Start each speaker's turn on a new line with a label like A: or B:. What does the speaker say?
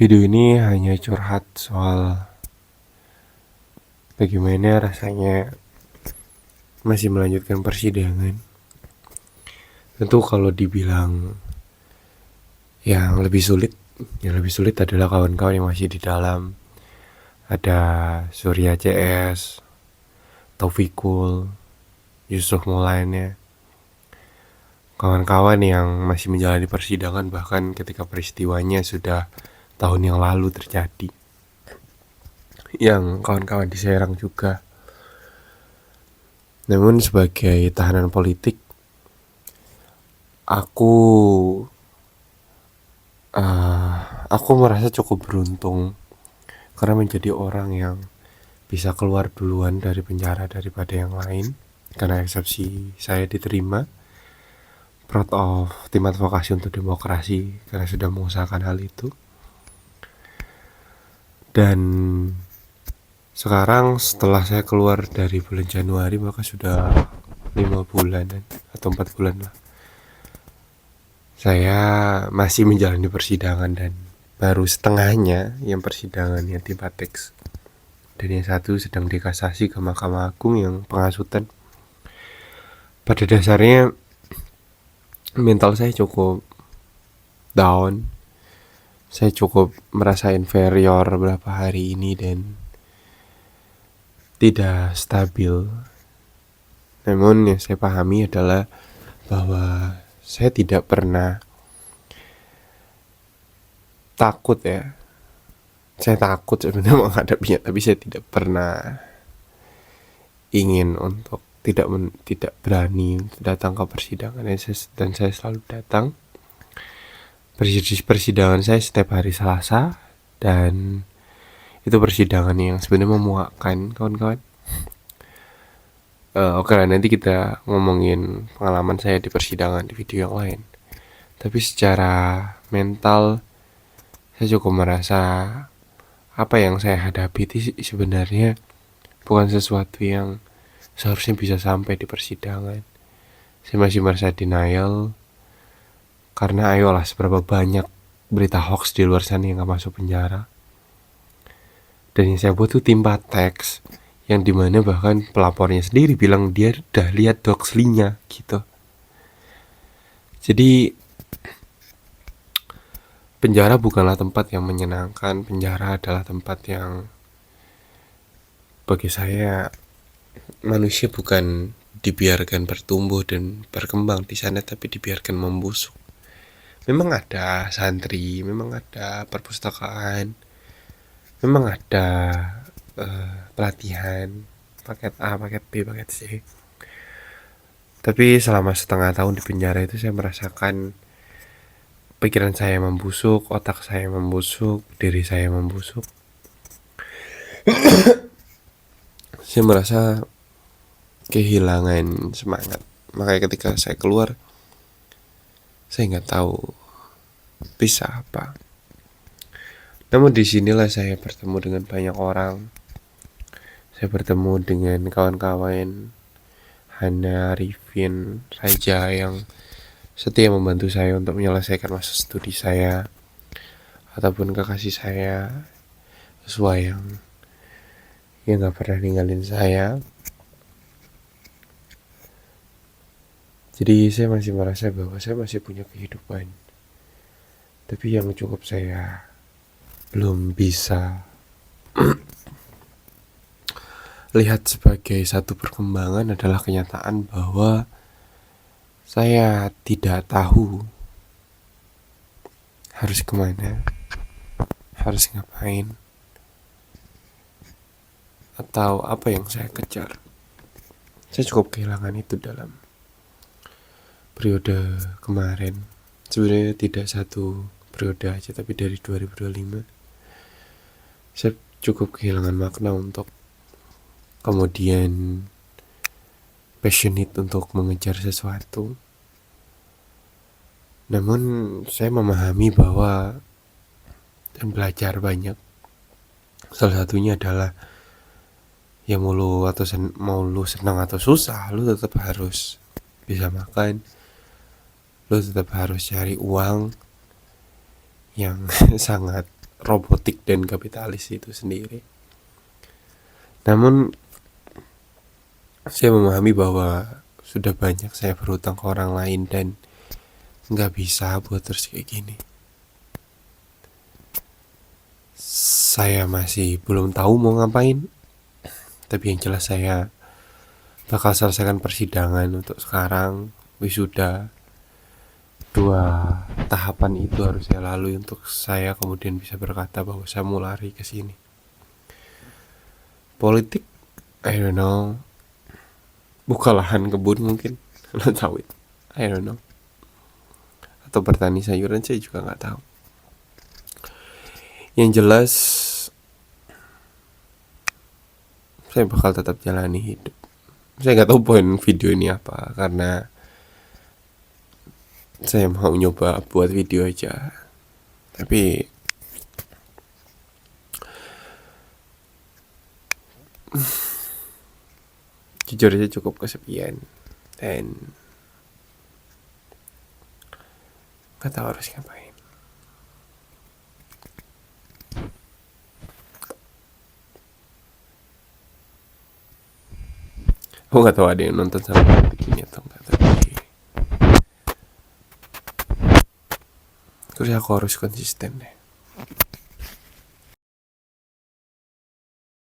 A: Video ini hanya curhat soal bagaimana rasanya masih melanjutkan persidangan. Tentu kalau dibilang yang lebih sulit adalah kawan-kawan yang masih di dalam. Ada Surya CS, Taufikul, Yusuf Maulana, kawan-kawan yang masih menjalani persidangan bahkan ketika peristiwanya sudah tahun yang lalu terjadi. Yang kawan-kawan di Serang juga. Namun sebagai tahanan politik, aku aku merasa cukup beruntung karena menjadi orang yang bisa keluar duluan dari penjara daripada yang lain, karena eksepsi saya diterima. Proud of tim advokasi untuk demokrasi karena sudah mengusahakan hal itu. Dan sekarang setelah saya keluar dari bulan Januari, maka sudah 5 bulan atau 4 bulan lah, saya masih menjalani persidangan, dan baru setengahnya yang persidangan yang di Patex, dan yang satu sedang dikasasi ke Mahkamah Agung yang penghasutan. Pada dasarnya mental saya cukup down, saya cukup merasa inferior beberapa hari ini dan tidak stabil. Namun yang saya pahami adalah bahwa saya tidak pernah takut ya. Saya takut sebenarnya menghadapinya, tapi saya tidak pernah ingin untuk tidak berani datang ke persidangan, dan saya selalu datang. Persidangan saya setiap hari Selasa, dan itu persidangan yang sebenarnya memuakkan, kawan-kawan. Oke lah, nanti kita ngomongin pengalaman saya di persidangan di video yang lain. Tapi secara mental saya cukup merasa apa yang saya hadapi itu sebenarnya bukan sesuatu yang seharusnya bisa sampai di persidangan. Saya masih merasa denial karena ayolah, seberapa banyak berita hoax di luar sana yang gak masuk penjara. Dan yang saya buat tuh tim Patex, yang dimana bahkan pelapornya sendiri bilang dia udah lihat doxlinya gitu. Jadi penjara bukanlah tempat yang menyenangkan. Penjara adalah tempat yang bagi saya, manusia bukan dibiarkan bertumbuh dan berkembang di sana, tapi dibiarkan membusuk. Memang ada santri, memang ada perpustakaan, memang ada pelatihan, paket A, paket B, paket C. Tapi selama setengah tahun di penjara itu saya merasakan pikiran saya membusuk, otak saya membusuk, diri saya membusuk. Saya merasa kehilangan semangat. Makanya ketika saya keluar, saya nggak tahu bisa apa. Namun disinilah saya bertemu dengan banyak orang. Saya bertemu dengan kawan-kawan Hana, Arifin, Raja yang setia membantu saya untuk menyelesaikan masa studi saya, ataupun kekasih saya, sesuai yang gak pernah ninggalin saya. Jadi saya masih merasa bahwa saya masih punya kehidupan, tapi yang cukup saya belum bisa lihat sebagai satu perkembangan adalah kenyataan bahwa saya tidak tahu harus kemana, harus ngapain, atau apa yang saya kejar. Saya cukup kehilangan itu dalam periode kemarin. Sebenarnya tidak satu periode aja, tapi dari 2025 saya cukup kehilangan makna untuk kemudian passionate untuk mengejar sesuatu. Namun saya memahami bahwa dan belajar banyak. Salah satunya adalah ya mau lu senang atau susah, lu tetap harus bisa makan, lu tetap harus cari uang yang sangat robotik dan kapitalis itu sendiri. Namun saya memahami bahwa sudah banyak saya berhutang ke orang lain dan nggak bisa buat terus kayak gini. Saya masih belum tahu mau ngapain, tapi yang jelas saya bakal selesaikan persidangan untuk sekarang, wisuda. Dua tahapan itu harus saya lalui untuk saya kemudian bisa berkata bahwa saya mau lari ke sini. Politik, I don't know. Buka lahan kebun mungkin, sawit, I don't know. Atau bertani sayuran, saya juga nggak tahu. Yang jelas saya bakal tetap jalani hidup. Saya nggak tahu poin video ini apa, karena saya mau nyoba buat video aja. Tapi jujur aja cukup kesepian dan nggak tahu harus ngapain. Aku nggak tahu ada yang nonton sama detik ini atau enggak, tapi terus aku harus konsisten deh.